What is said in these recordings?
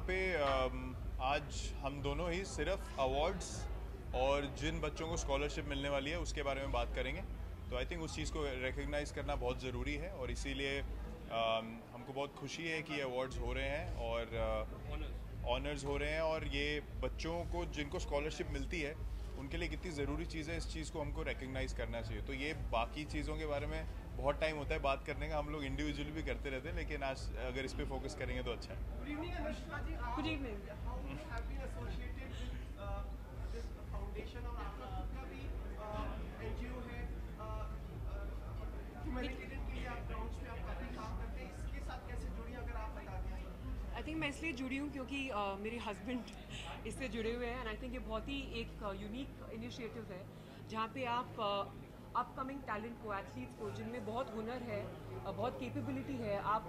पे आज हम दोनों ही सिर्फ अवार्ड्स और जिन बच्चों को स्कॉलरशिप मिलने वाली है उसके बारे में बात करेंगे। तो आई थिंक उस चीज़ को रिकग्नाइज़ करना बहुत ज़रूरी है और इसीलिए हमको बहुत खुशी है कि ये अवार्ड्स हो रहे हैं और ऑनर्स हो रहे हैं और ये बच्चों को जिनको स्कॉलरशिप मिलती है उनके लिए कितनी ज़रूरी चीज़ है, इस चीज़ को हमको रिकग्नाइज़ करना चाहिए। तो ये बाकी चीज़ों के बारे में बहुत टाइम होता है बात करने का, हम लोग इंडिविजुअली भी करते रहते हैं, लेकिन आज अगर इस पे फोकस करेंगे तो अच्छा है। Good evening, Anushka ji. Good evening. How you have been associated with this foundation और आपका खुद का भी NGO है, humanitarian के लिए आप ग्राउंड्स पे आप काफी काम करते हैं, इसके साथ कैसे जुड़ी अगर आप बता दें। आई थिंक मैं इसलिए जुड़ी हूँ क्योंकि मेरे हस्बैंड इससे जुड़े हुए हैं एंड आई थिंक ये बहुत ही एक यूनिक इनिशिएटिव है जहाँ पे आप अपकमिंग टैलेंट को, एथलीट्स को जिनमें बहुत हुनर है, बहुत कैपेबिलिटी है, आप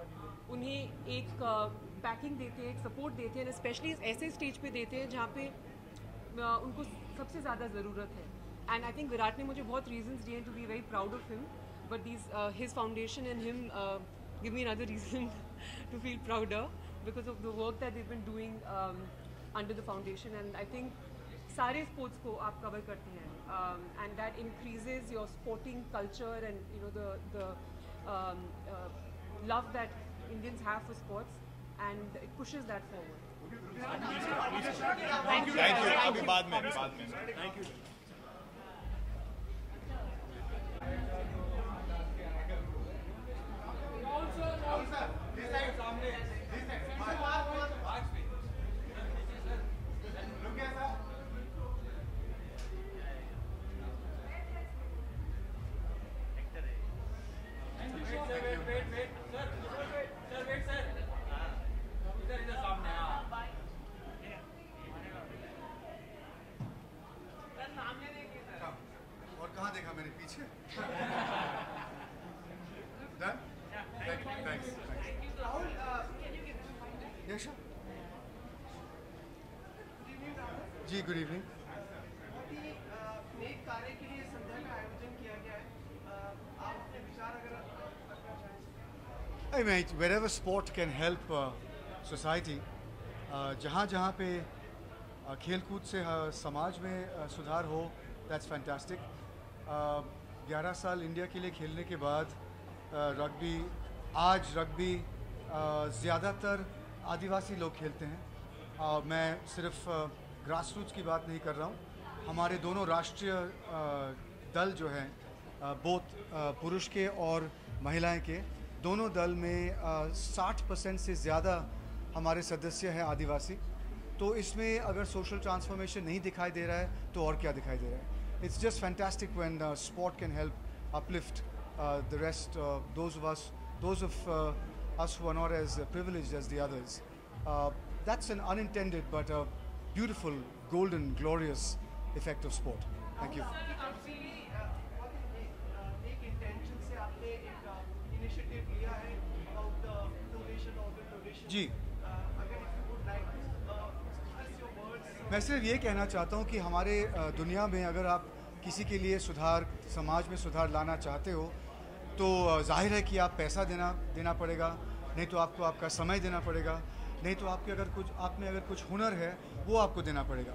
उन्हें एक बैकिंग देते हैं, एक सपोर्ट देते हैं, स्पेशली ऐसे स्टेज पे देते हैं जहाँ पे उनको सबसे ज़्यादा ज़रूरत है। एंड आई थिंक विराट ने मुझे बहुत रीजंस दिए to be very proud of him, but these his foundation and him give me another reason to feel prouder because of the work that they've been doing under the foundation, and I think सारे sports को आप cover करते हैं and that increases your sporting culture and you know the love that Indians have for sports and it pushes that forward. Thank you. अभी बाद में thank you. और कहाँ देखा मैंने पीछे? Done? Thanks. Rahul, Yeah, sure. good evening Rahul. जी, good evening. बहुत ही नेक कार्य के लिए संध्या का आयोजन किया गया है, आप अपने विचार अगर रखना चाहें। I mean, wherever sport can help society, जहाँ पे खेलकूद से समाज में सुधार हो, that's fantastic. 11 साल इंडिया के लिए खेलने के बाद आज रग्बी ज़्यादातर आदिवासी लोग खेलते हैं। मैं सिर्फ ग्रास रूट्स की बात नहीं कर रहा हूँ, हमारे दोनों राष्ट्रीय दल जो हैं, बोथ पुरुष के और महिलाएं के दोनों दल में 60% से ज़्यादा हमारे सदस्य हैं आदिवासी। तो इसमें अगर सोशल ट्रांसफॉर्मेशन नहीं दिखाई दे रहा है तो और क्या दिखाई दे रहा है? It's just fantastic when sport can help uplift the rest, those of us who are not as privileged as the others. That's an unintended but a beautiful, golden, glorious effect of sport. Thank you. आपसे बहुत ही नेक intention से आपने एक initiative लिया है about the donation, organ donation. जी। अगर if you would like to express your words. मैं सिर्फ ये कहना चाहता हूँ कि हमारे दुनिया में अगर आप किसी के लिए सुधार, समाज में सुधार लाना चाहते हो तो जाहिर है कि आप पैसा देना पड़ेगा, नहीं तो आपको आपका समय देना पड़ेगा, नहीं तो आप में अगर कुछ हुनर है वो आपको देना पड़ेगा।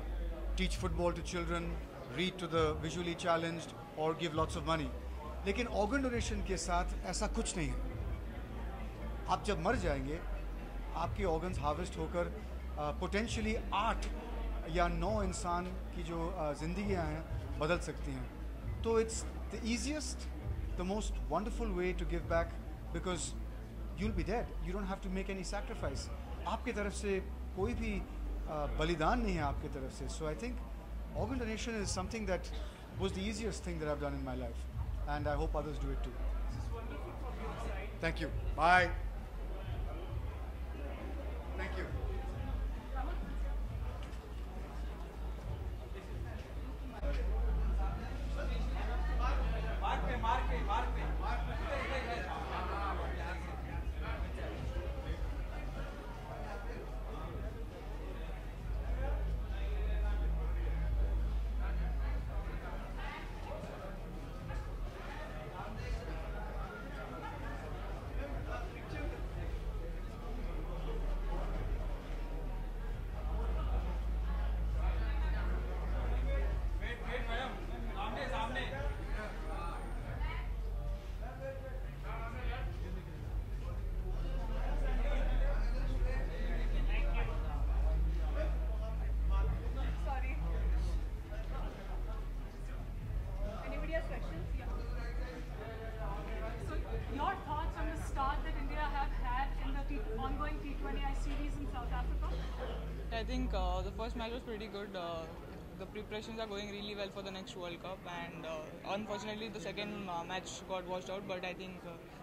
Teach football to children, read to the visually challenged और गिव लॉट्स ऑफ मनी। लेकिन ऑर्गन डोनेशन के साथ ऐसा कुछ नहीं है। आप जब मर जाएंगे आपके ऑर्गन्स हार्वेस्ट होकर पोटेंशियली 8 या 9 इंसान की जो ज़िंदगियाँ हैं बदल सकती हैं। तो it's the easiest, the most wonderful way to give back because you'll be dead. You don't have to make any sacrifice. आपके तरफ से कोई भी बलिदान नहीं है आपके तरफ से. So I think organ donation is something that was the easiest thing that I've done in my life, and I hope others do it too. This is wonderful from your side. Thank you. Bye. Thank you. think the first match was pretty good. The preparations are going really well for the next World Cup, and unfortunately the second match got washed out. But I think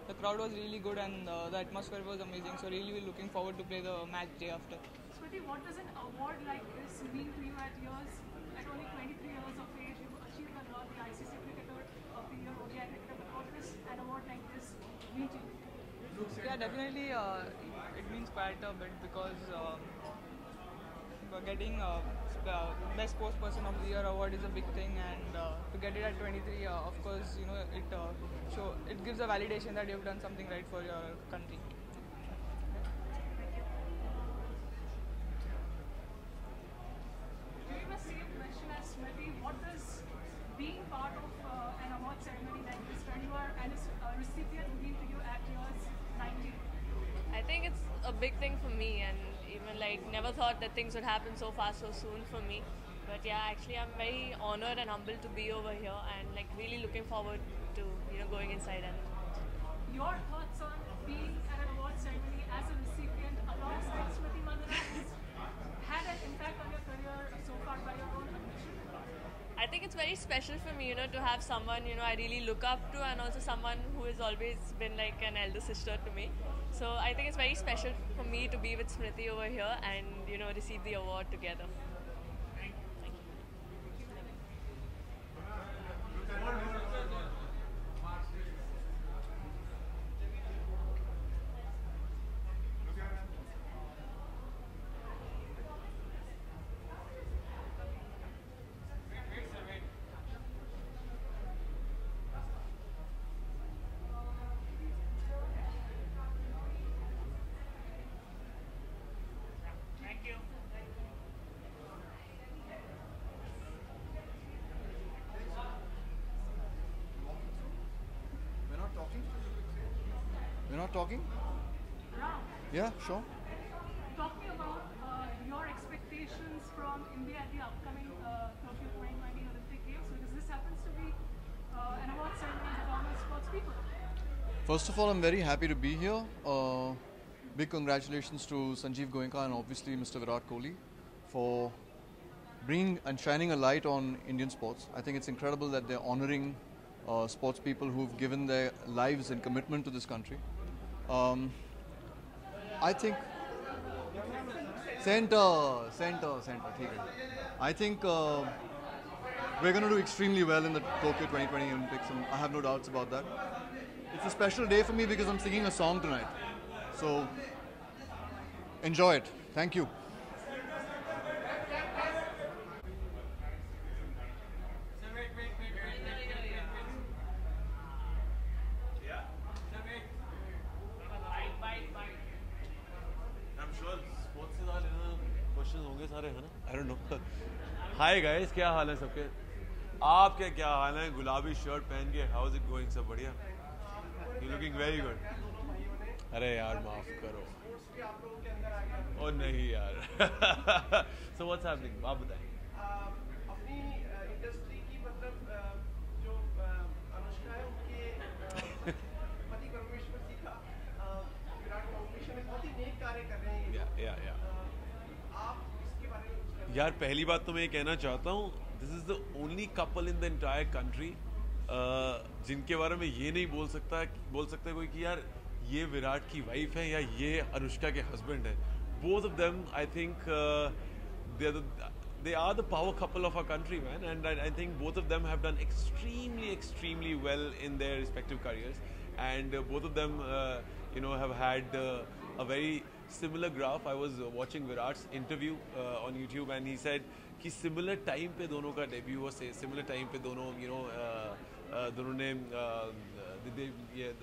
the crowd was really good and the atmosphere was amazing. So really looking forward to play the match day after. Smriti, what does an award like this mean to you at only 23 years of age? You've achieved a lot, the ICC Cricketer of the Year, ODI Cricketer. What does an award like this mean to you? Yeah, definitely it means quite a bit because getting best sportsperson of the year award is a big thing, and to get it at 23, of course, you know, it gives a validation that you've done something right for your country. During the same question as Smriti, what does being part of an award ceremony like this, when you are a recipient mean to you at yours 19? I think it's a big thing for me, and even like never thought that things would happen so fast, so soon for me. But yeah, actually I'm very honored and humbled to be over here, and like really looking forward to going inside. And Your thoughts on being at an award ceremony as a recipient alongside Smriti Mandhana had an impact on your career so far by your own admission? I think it's very special for me, to have someone I really look up to, and also someone who has always been like an elder sister to me. So I think it's very special for me to be with Smriti over here and receive the award together. Thank you. We're not talking? Ram, Yeah, sure. talk me about your expectations from India at the upcoming Tokyo 2020 Olympic Games, because this happens to be an award ceremony that honors sports people. First of all, I'm very happy to be here. Big congratulations to Sanjeev Goenka and obviously Mr. Virat Kohli for bringing and shining a light on Indian sports. I think it's incredible that they're honoring sports people who've given their lives and commitment to this country. I think center. I think we're going to do extremely well in the Tokyo 2020 Olympics, and I have no doubts about that. It's a special day for me because I'm singing a song tonight. So enjoy it. Thank you. I don't know. Hi guys, क्या हाल है सबके? आपके क्या हाल है? गुलाबी shirt पहन के how is it going? सब बढ़िया? You looking very good. अरे यार माफ करो. ओ नहीं यार. So what's happening? आप बताएं. अपनी इंडस्ट्री की मतलब जो अनुष्का है उनके पति परमेश्वर जी का विराट फाउंडेशन में बहुत ही नेक कार्य कर रहे हैं. या आप इसके बारे में कुछ कहें? यार पहली बात तो मैं ये कहना चाहता हूँ, this is the only couple in the entire country जिनके बारे में ये नहीं बोल सकता कोई कि यार ये विराट की वाइफ है या ये अनुष्का के हस्बैंड है. Both of them I think they are the power couple of our country, man, and I think both of them have done extremely well in their respective careers, and both of them have had a very similar graph. I was watching Virat's interview on YouTube, and he said कि similar time पे दोनों का debut हुआ, similar time पे दोनों दोनों ने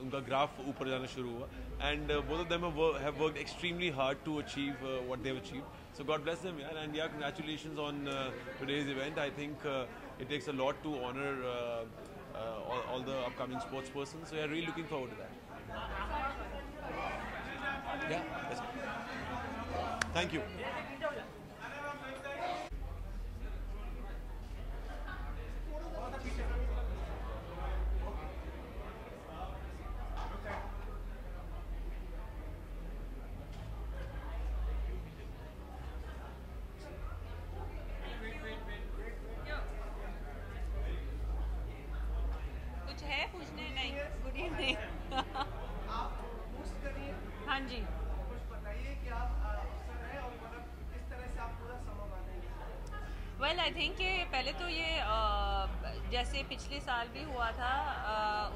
उनका ग्राफ ऊपर जाना शुरू हुआ, and both of them have worked extremly hard to achieve what they've achieved. So God bless them, yeah, and yeah, congratulations on today's event. I think it takes a lot to honor all the upcoming sports persons. So yeah, really looking forward to that. Yeah, that's good. Thank you. कुछ है पूछने? नहीं, good evening. आप host करिए। हाँ जी। कुछ बताइए कि आप अफसर हैं और मतलब किस तरह से आप पूरा समय बांधेंगे। वेल आई थिंक कि पहले तो ये जैसे पिछले साल भी हुआ था,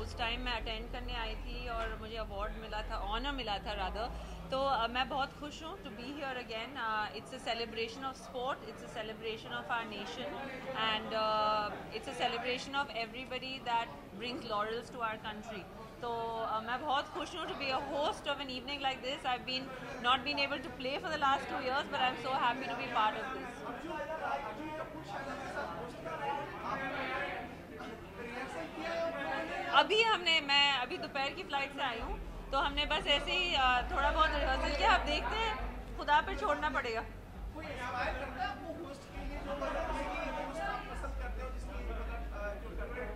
उस टाइम मैं अटेंड करने आई थी और मुझे अवार्ड मिला था, ऑनर मिला था रादर। तो मैं बहुत खुश हूँ to be here again. It's a celebration of sport, it's a celebration of our nation and it's a celebration of everybody that brings laurels to our country. तो मैं बहुत खुश हूँ to be a host of an evening like this. I been not been able to play for the last 2 years, but I'm so happy to be part of this. मैं अभी दोपहर की flight से आई हूँ, तो हमने बस ऐसे ही थोड़ा बहुत रिहर्सल किया। अब देखते हैं, खुदा पे छोड़ना पड़ेगा। कोई इंस्पायर करता है आपको होस्ट के लिए, जो मतलब किसी होस्ट आप पसंद करते हो, जिसकी मतलब जो करते हो?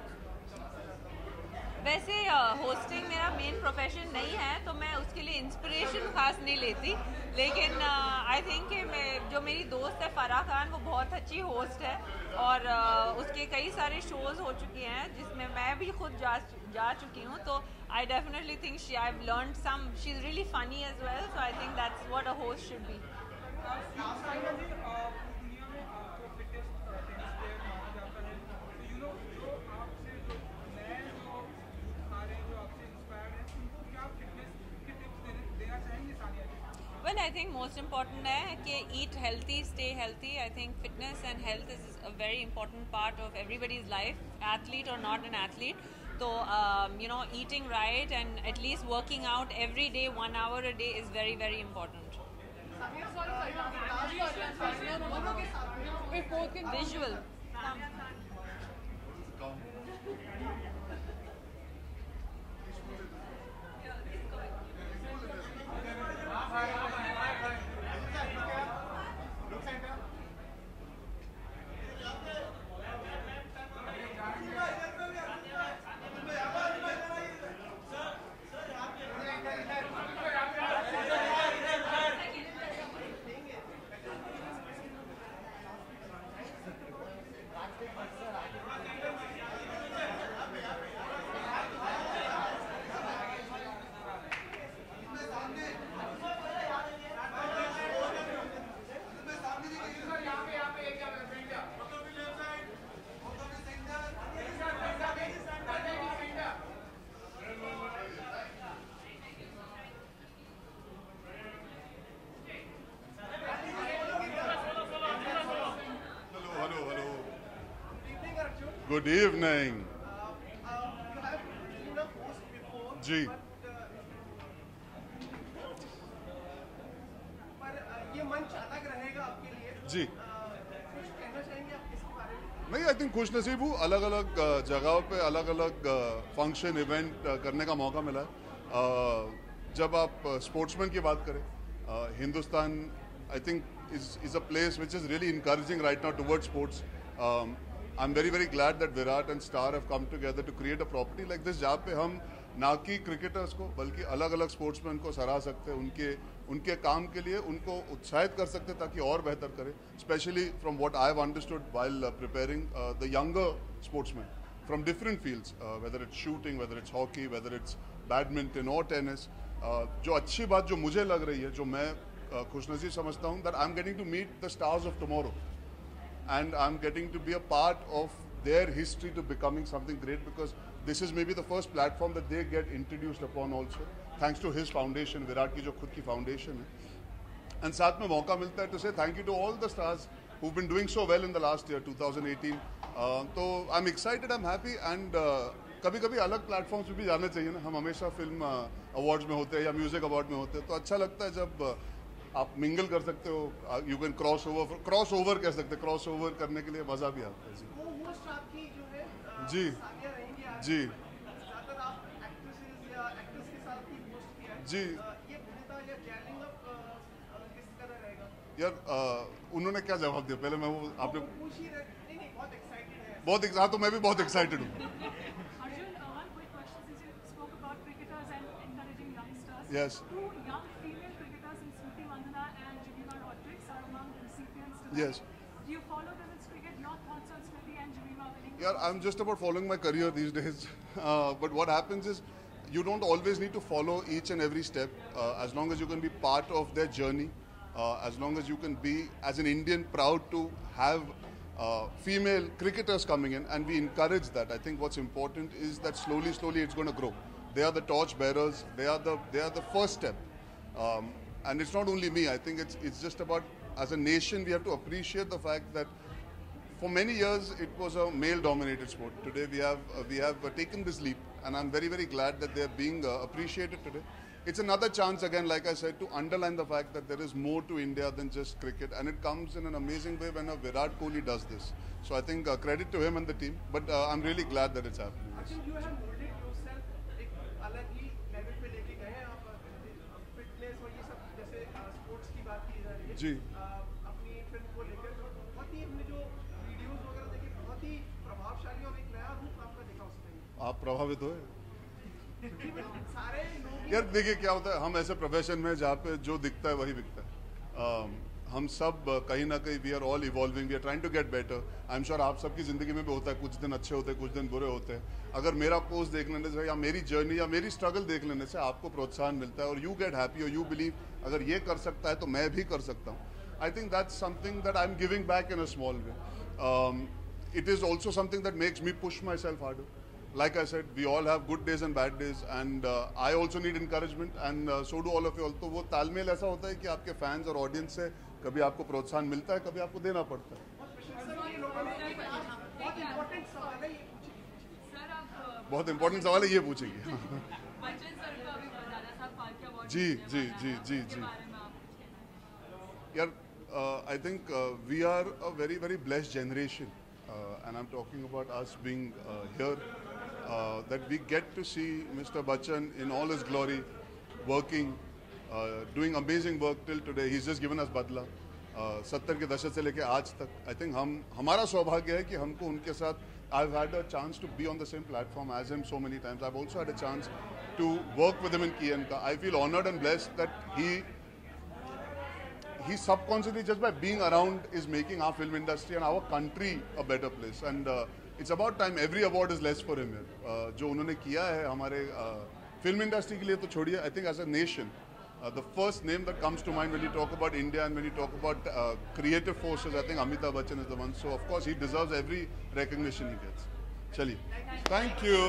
वैसे होस्टिंग मेरा मेन प्रोफेशन नहीं है, तो मैं उसके लिए इंस्पिरेशन खास नहीं लेती। लेकिन आई थिंक कि जो मेरी दोस्त है फराह खान, वो बहुत अच्छी होस्ट है और उसके कई सारे शोज़ हो चुके हैं जिसमें मैं भी खुद जा चुकी हूँ। तो I definitely think I have learned some, she is really funny as well, so I think that's what a host should be. Well, I think most important है कि eat healthy, stay healthy. I think fitness and health is a very important part of everybody's life, athlete or not an athlete. So, eating right and at least working out every day, 1 hour a day is very, very important. Visual. Good evening. You have been a host before, जी. पर ये मंच अलग रहेगा आपके लिए। जी. कुछ कहना चाहेंगे आप इसके बारे में? नहीं, आई थिंक खुशनसीब हूँ, अलग अलग जगहों पे अलग अलग फंक्शन इवेंट करने का मौका मिला है। जब आप स्पोर्ट्समैन की बात करें, Hindustan I think is a place which is really encouraging right now towards sports. I'm very, very glad that Virat and Star have come together to create a property like this, जहाँ पे हम ना कि cricketers को बल्कि अलग अलग sportsman को सराह सकते हैं, उनके काम के लिए उनको उत्साहित कर सकते हैं ताकि और बेहतर करें। Specially from what I have understood while preparing the younger sportsman from different fields, whether it's shooting, whether it's hockey, whether it's badminton और टेनिस। जो अच्छी बात जो मुझे लग रही है, जो मैं खुशनसीब समझता हूँ, that I am getting to meet the stars of tomorrow and I'm getting to be a part of their history to becoming something great, because this is maybe the first platform that they get introduced upon also, thanks to his foundation, Virat की जो खुद की foundation है। And साथ में मौका मिलता है to say thank you to all the stars who've been doing so well in the last year, 2018. तो I'm excited, I'm happy, and कभी कभी अलग प्लेटफॉर्म्स पे भी जाना चाहिए ना। हम हमेशा फिल्म अवार्ड्स में होते हैं या म्यूजिक अवार्ड में होते हैं, तो अच्छा लगता है जब आप मिंगल कर सकते हो, यू कैन क्रॉस ओवर कह सकते हैं, क्रॉस ओवर करने के लिए मज़ा भी आता है। जी, वो होस्ट आपकी जो है जी, सानिया रहेंगी आज। जी, ज़्यादातर आप एक्ट्रेसेस या एक्टर्स के साथ ही होस्ट किया है। जी। ये भिन्नता या जैलिंग अप किस तरह रहेगा? यार उन्होंने क्या जवाब दिया पहले? मैं वो आपने पूछ ही रहे। नहीं, बहुत एक्साइटेड है। बहुत हाँ, तो मैं भी बहुत एक्साइटेड हूँ। Arjun, one quick question, since you spoke about cricketers and encouraging youngsters. Yes. Two young female cricketers in Smriti Mandhana and Jemima Rodrigues are among the recipients today. Yes. Do you follow women's cricket? Your thoughts on Smriti and Jemima winning? Yeah, I'm just about following my career these days. But what happens is, you don't always need to follow each and every step. As long as you can be part of their journey, as long as you can be, as an Indian, proud to have female cricketers coming in, and we encourage that. I think what's important is that slowly, slowly it's going to grow. They are the torch bearers. They are the first step. And it's not only me. I think it's just about, as a nation, we have to appreciate the fact that for many years it was a male-dominated sport. Today we have taken this leap, and I'm very, very glad that they're being appreciated today. It's another chance, again, like I said, to underline the fact that there is more to India than just cricket, and it comes in an amazing way when a Virat Kohli does this. So I think credit to him and the team, but I'm really glad that it's happening. Actually, you have molded yourself एक अलग ही level पे लेके गए हैं आप, fitness और ये सब, जैसे स्पोर्ट्स की बात की जा रही है जी। अपनी फिल्म को लेकर बहुत ही हमने जो वीडियोस वगैरह देखे, बहुत ही प्रभावशाली और एक नया रूप आपका देखा उसमें। आप प्रभावित हुए? सारे लोग यार देखिए क्या होता है, हम ऐसे प्रोफेशन में जहाँ पे जो दिखता है वही बिकता है। हम सब कहीं ना कहीं we are all evolving, we are trying to get better. I am sure आप सबकी ज़िंदगी में भी होता है, कुछ दिन अच्छे होते हैं, कुछ दिन बुरे होते हैं। अगर मेरा पोस्ट देख लेने से या मेरी जर्नी या मेरी स्ट्रगल देख लेने से आपको प्रोत्साहन मिलता है और यू गेट हैप्पी और यू बिलीव अगर ये कर सकता है तो मैं भी कर सकता हूँ। आई think that's something that I am giving back in a small way. It is also something that makes me push myself harder. Like I said, we all have good days and bad days, and I also need encouragement, and so do all of you all. तो वो तालमेल ऐसा होता है कि आपके fans और audience से कभी आपको प्रोत्साहन मिलता है, कभी आपको देना पड़ता है। बहुत इम्पोर्टेंट सवाल है, ये पूछेगी। जी जी जी जी जी यार, I think we are a very, very blessed generation. And I'm talking about us being here, that we get to see Mr. Bachchan in all his glory, working, doing amazing work till today. He's just given us Badla. 70 के दशक से लेके आज तक, I think हमारा सौभाग्य है कि हमको उनके साथ, I've had a chance to be on the same platform as him so many times. I've also had a chance to work with him in Ki & Ka. I feel honored and blessed that he subconsciously, just by being around, is making our film industry and our country a better place. And it's about time. Every award is less for him here. जो उन्होंने किया है हमारे film industry के लिए तो छोड़िए, I think as a nation, the first name that comes to mind when you talk about India and when you talk about creative forces, I think Amitabh Bachchan is the one. So of course he deserves every recognition he gets. Chaliye. Thank you.